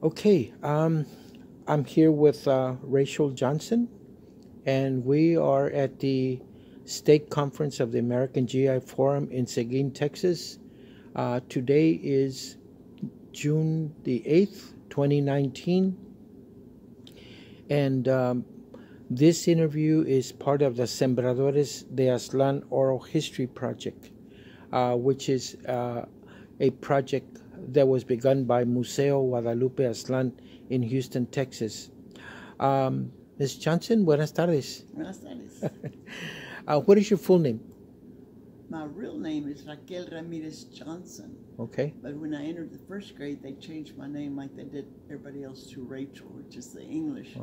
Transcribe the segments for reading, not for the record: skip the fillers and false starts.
Okay, I'm here with Rachel Johnson, and we are at the State Conference of the American GI Forum in Seguin, Texas. Today is June the 8th, 2019, and this interview is part of the Sembradores de Aztlán Oral History Project, which is a project that was begun by Museo Guadalupe Aztlán in Houston, Texas. Ms. Johnson, buenas tardes. Buenas tardes. What is your full name? My real name is Raquel Ramirez Johnson. Okay. But when I entered the first grade, they changed my name like they did everybody else to Rachel, which is the English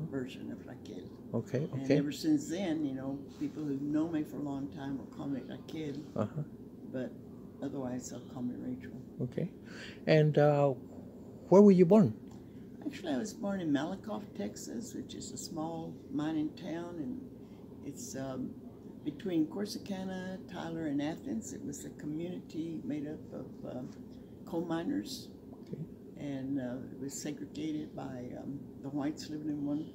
version of Raquel. Okay. And ever since then, people who know me for a long time will call me Raquel. But otherwise, they'll call me Rachel. Okay. And where were you born? Actually, I was born in Malakoff, Texas, which is a small mining town, and it's between Corsicana, Tyler, and Athens. It was a community made up of coal miners, and it was segregated by the whites living in one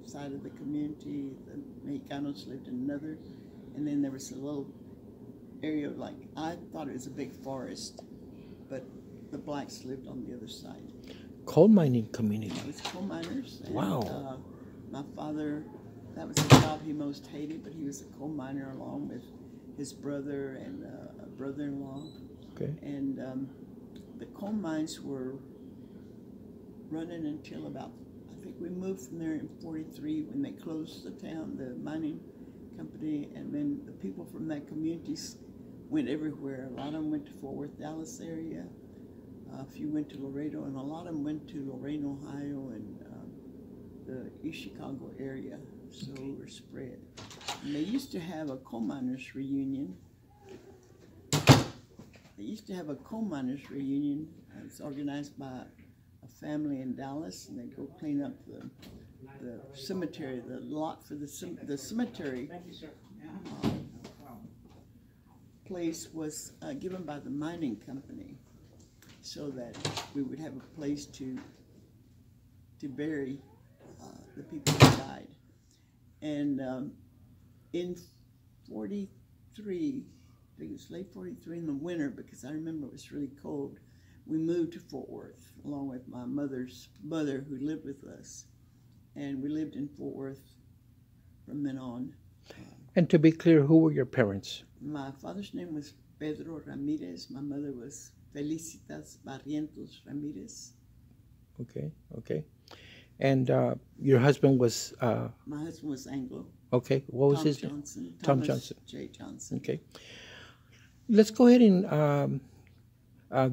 side of the community, the Mexicanos lived in another, and then there was a little area like, I thought it was a big forest, but the blacks lived on the other side. Coal mining community. It was coal miners. And, wow. My father, that was the job he most hated, but he was a coal miner along with his brother and a brother-in-law. Okay. And the coal mines were running until about, I think we moved from there in 43 when they closed the town, the mining company, and then the people from that community went everywhere. A lot of them went to Fort Worth, Dallas area. A few went to Laredo, and a lot of them went to Lorain, Ohio, and the East Chicago area. So we were spread. And they used to have a coal miners reunion. It's organized by a family in Dallas, and they go clean up the cemetery, the lot for the cemetery. Place was given by the mining company, so that we would have a place to bury the people who died. And in 43, I think it was late 43 in the winter, because I remember it was really cold, we moved to Fort Worth along with my mother's mother who lived with us. And we lived in Fort Worth from then on. And to be clear, who were your parents? My father's name was Pedro Ramirez. My mother was Felicitas Barrientos Ramirez. Okay. And your husband was? My husband was Anglo. Okay. What was his name? Tom Johnson. J. Johnson. Okay. Let's go ahead and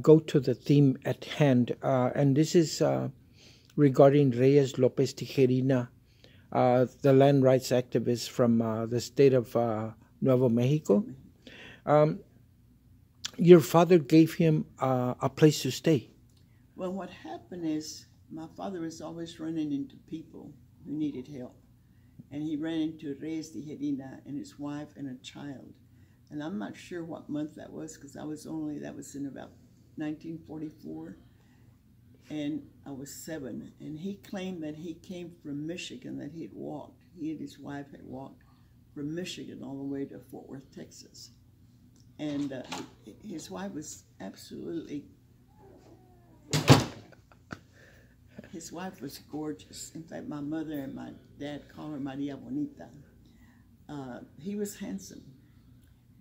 go to the theme at hand. And this is regarding Reies Lopez Tijerina, the land rights activist from the state of Nuevo Mexico. Your father gave him a place to stay. Well, what happened is my father was always running into people who needed help. And he ran into Reies Tijerina and his wife and a child. And I'm not sure what month that was, because that was in about 1944. And I was 7. And he claimed that he came from Michigan, that he and his wife had walked from Michigan all the way to Fort Worth, Texas. And his wife was absolutely, his wife was gorgeous. In fact, my mother and my dad call her Maria Bonita. He was handsome,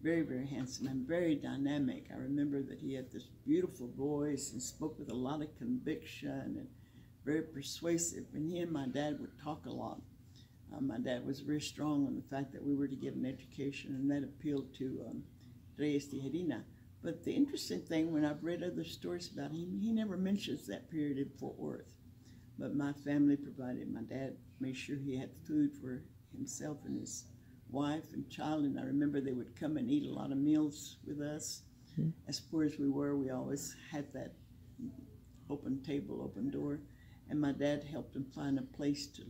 very, very handsome, and very dynamic. I remember that he had this beautiful voice and spoke with a lot of conviction and very persuasive. And he and my dad would talk a lot. My dad was very strong on the fact that we were to get an education, and that appealed to Reies Tijerina. But the interesting thing, when I've read other stories about him, he never mentions that period in Fort Worth. But my family provided. My dad made sure he had food for himself and his wife and child, and I remember they would come and eat a lot of meals with us. As poor as we were, we always had that open table, open door, and my dad helped him find a place to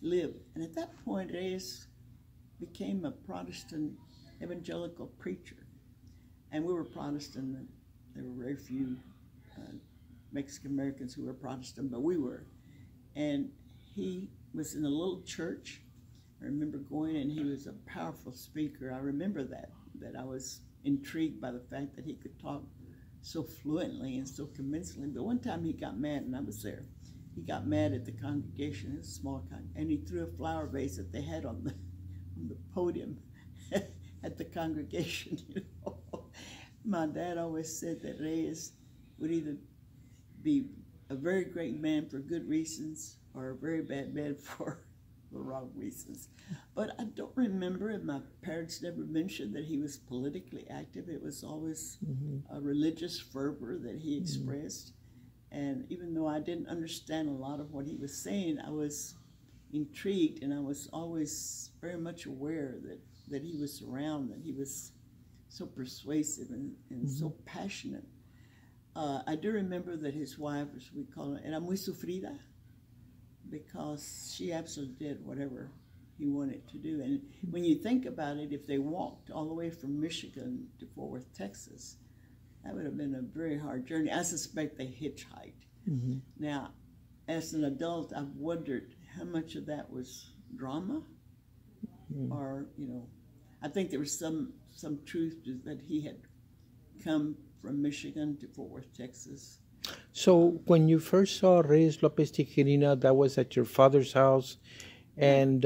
live. And at that point, Reies became a Protestant evangelical preacher, and we were Protestant. There were very few Mexican Americans who were Protestant, but we were. And he was in a little church. I remember going, and he was a powerful speaker. I remember that I was intrigued by the fact that he could talk so fluently and so convincingly. But one time he got mad, and I was there. He got mad at the congregation, a small congregation, and he threw a flower vase that they had on the podium at the congregation. You know? My dad always said that Reies would either be a very great man for good reasons or a very bad man for the wrong reasons. But I don't remember, and my parents never mentioned that he was politically active. It was always a religious fervor that he expressed. And even though I didn't understand a lot of what he was saying, I was intrigued, and I was always very much aware that he was around, that he was so persuasive and so passionate. I do remember that his wife, as we call her, era muy sufrida, because she absolutely did whatever he wanted to do. And when you think about it, if they walked all the way from Michigan to Fort Worth, Texas, that would have been a very hard journey. I suspect they hitchhiked. Now, as an adult, I've wondered how much of that was drama, or, you know, I think there was some truth to that he had come from Michigan to Fort Worth, Texas. So when you first saw Reies Lopez Tijerina, that was at your father's house, and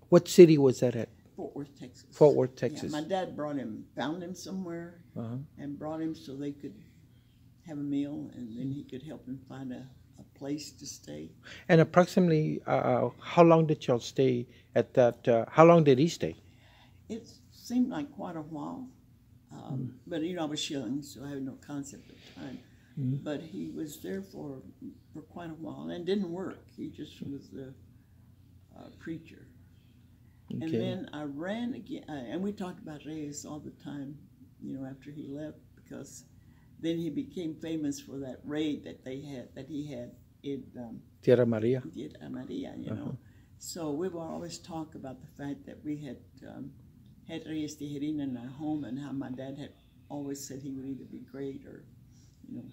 what city was that at? Fort Worth, Texas. Fort Worth, Texas. Yeah, my dad found him somewhere, and brought him so they could have a meal, and then he could help him find a place to stay. And approximately, how long did y'all stay at that? How long did he stay? It seemed like quite a while, but you know, I was young, so I had no concept of time. But he was there for quite a while, and didn't work. He just was a preacher. Okay. And then I ran again, and we talked about Reies all the time, you know, after he left, because then he became famous for that raid that he had in Tierra Maria. Tierra Maria, you know. So we would always talk about the fact that we had Reies Tijerina in our home, and how my dad had always said he would either be great or, you know,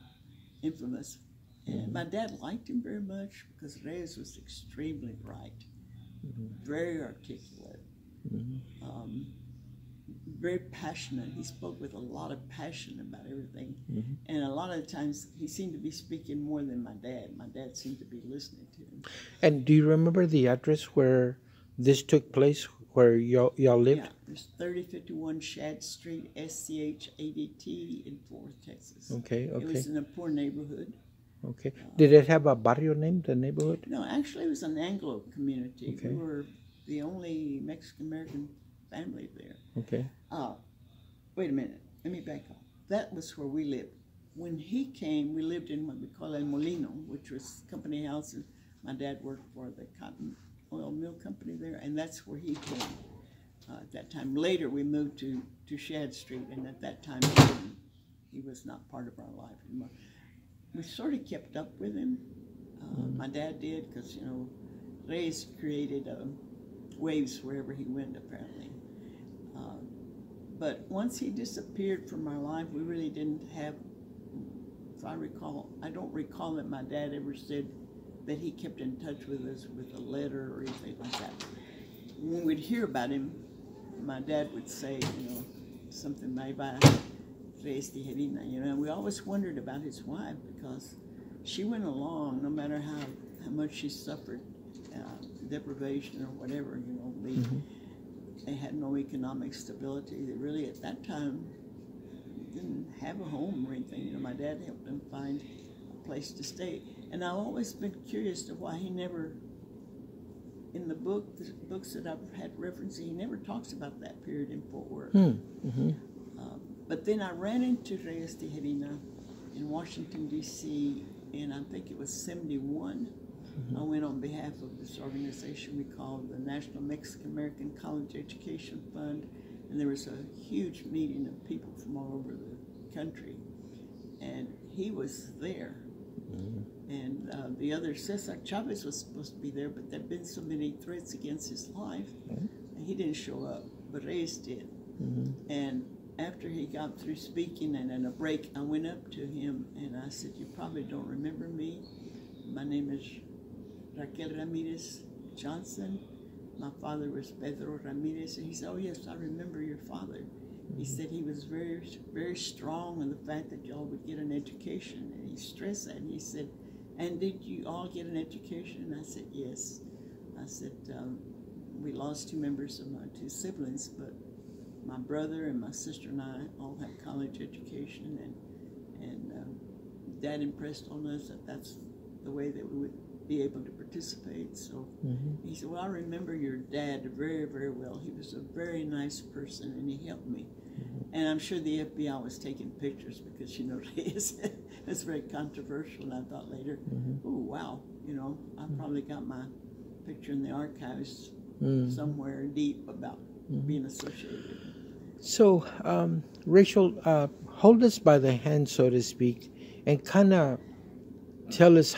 infamous. And my dad liked him very much because Reies was extremely bright, very articulate, very passionate. He spoke with a lot of passion about everything. And a lot of the times he seemed to be speaking more than my dad. My dad seemed to be listening to him. And do you remember the address where this took place, where y'all lived? Yeah, there's 3051 Shad Street, SCH-ADT in Fort Worth, Texas. Okay, okay. It was in a poor neighborhood. Okay. Did it have a barrio name, the neighborhood? No, actually it was an Anglo community. Okay. We were the only Mexican-American family there. Okay. Wait a minute, let me back up. That was where we lived. When he came, we lived in what we call El Molino, which was company house, and my dad worked for the cotton oil mill company there, and that's where he came at that time. Later, we moved to Shad Street, and at that time, he was not part of our life anymore. We sort of kept up with him. My dad did, because, you know, Reies created waves wherever he went, apparently. But once he disappeared from our life, we really didn't have, if I recall, I don't recall that my dad ever said that he kept in touch with us with a letter or anything like that. When we'd hear about him, my dad would say, you know, something about Reies Tijerina, you know, and we always wondered about his wife, because she went along no matter how much she suffered deprivation or whatever, you know. They had no economic stability. They really, at that time, didn't have a home or anything. You know, my dad helped them find a place to stay. And I've always been curious to why he never, in the books that I've had referencing, he never talks about that period in Fort Worth. But then I ran into Reies Tijerina in Washington, D.C., and I think it was 71. I went on behalf of this organization we called the National Mexican-American College Education Fund, and there was a huge meeting of people from all over the country, and he was there. And the other, Cesar Chavez was supposed to be there, but there had been so many threats against his life, and he didn't show up, but Reies did. And after he got through speaking and in a break, I went up to him and I said, "You probably don't remember me. My name is Raquel Ramirez Johnson. My father was Pedro Ramirez." And he said, "Oh yes, I remember your father." He said he was very, very strong on the fact that y'all would get an education. And he stressed that. And he said, "And did you all get an education?" And I said, "Yes." I said, "We lost 2 members of my 2 siblings, but my brother and my sister and I all had college education, and Dad impressed on us that that's the way that we would be able to participate." So he said, "Well, I remember your dad very, very well. He was a very nice person, and he helped me." And I'm sure the FBI was taking pictures because, you know, it's very controversial. And I thought later, "Oh, wow, you know, I probably got my picture in the archives somewhere deep about being associated." So, Rachel, hold us by the hand, so to speak, and kind of tell us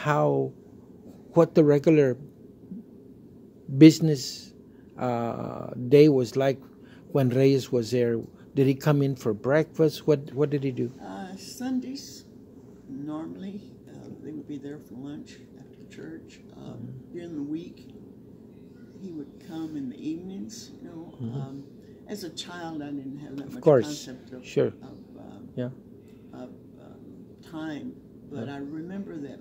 what the regular business day was like when Reyes was there. Did he come in for breakfast? What did he do? Sundays, normally, they would be there for lunch after church. During the week, he would come in the evenings, you know. As a child, I didn't have that much concept of time, but I remember that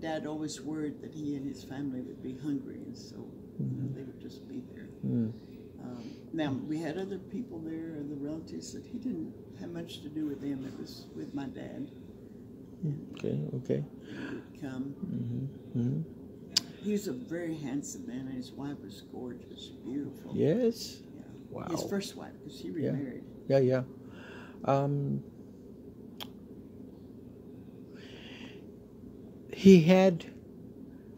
Dad always worried that he and his family would be hungry, and so you know, they would just be there. Now, we had other people there, other relatives, that he didn't have much to do with them. It was with my dad. Okay. He would come. He was a very handsome man, and his wife was gorgeous, beautiful. Yes. Yeah. Wow. His first wife, because he remarried. Yeah. He had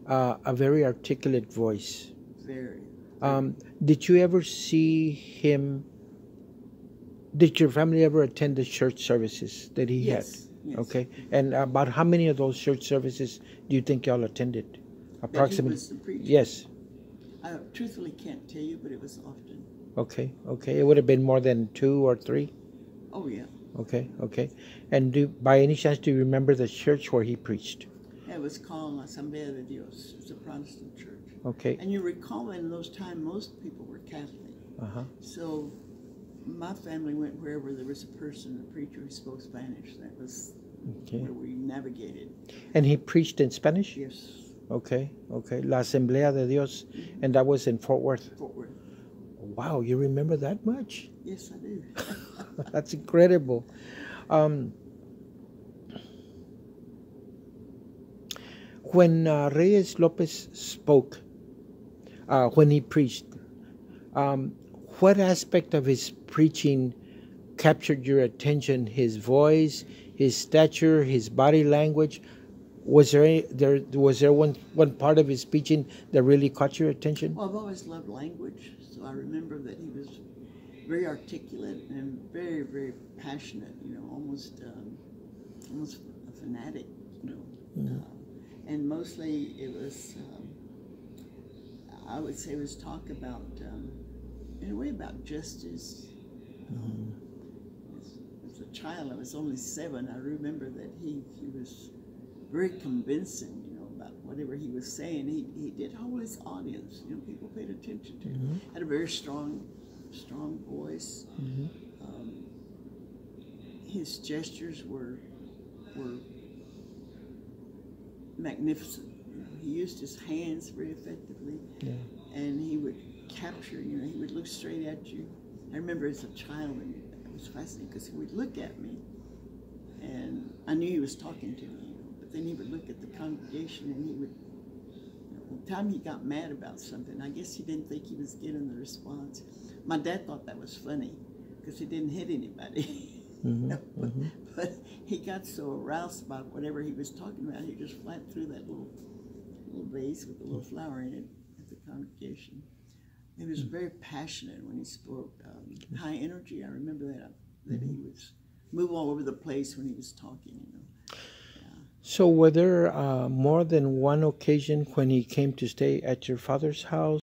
a very articulate voice. Very. Did you ever see him? Did your family ever attend the church services that he had? Yes. Okay. And about how many of those church services do you think y'all attended? Approximately. That he was the preacher? Yes. I truthfully can't tell you, but it was often. Okay. It would have been more than 2 or 3? Oh, yeah. Okay. And by any chance, do you remember the church where he preached? It was called Asamblea de Dios. It's a Protestant church. Okay. And you recall in those times, most people were Catholic. So my family went wherever there was a person, a preacher who spoke Spanish. That was where we navigated. And he preached in Spanish? Yes. Okay. La Asamblea de Dios. And that was in Fort Worth? Fort Worth. Wow, you remember that much? Yes, I do. That's incredible. When Reies Lopez spoke, when he preached, what aspect of his preaching captured your attention? His voice, his stature, his body language? Was there one part of his preaching that really caught your attention? Well, I've always loved language, so I remember that he was very articulate and very, very passionate. You know, almost a fanatic. You know, and mostly it was, I would say, it was talk about, in a way, about justice. As a child, I was only 7. I remember that he was very convincing, you know, about whatever he was saying. He did hold his audience. You know, people paid attention to him. Had a very strong voice. His gestures were magnificent. You know, he used his hands very effectively, and he would capture. You know, he would look straight at you. I remember as a child, and it was fascinating because he would look at me, and I knew he was talking to me. You know, but then he would look at the congregation, and he would. You know, the time he got mad about something, I guess he didn't think he was getting the response. My dad thought that was funny because he didn't hit anybody. But he got so aroused about whatever he was talking about, he just flat threw that little vase with a little flower in it at the congregation. He was very passionate when he spoke. High energy. I remember that he would move all over the place when he was talking. You know. So, were there more than one occasion when he came to stay at your father's house?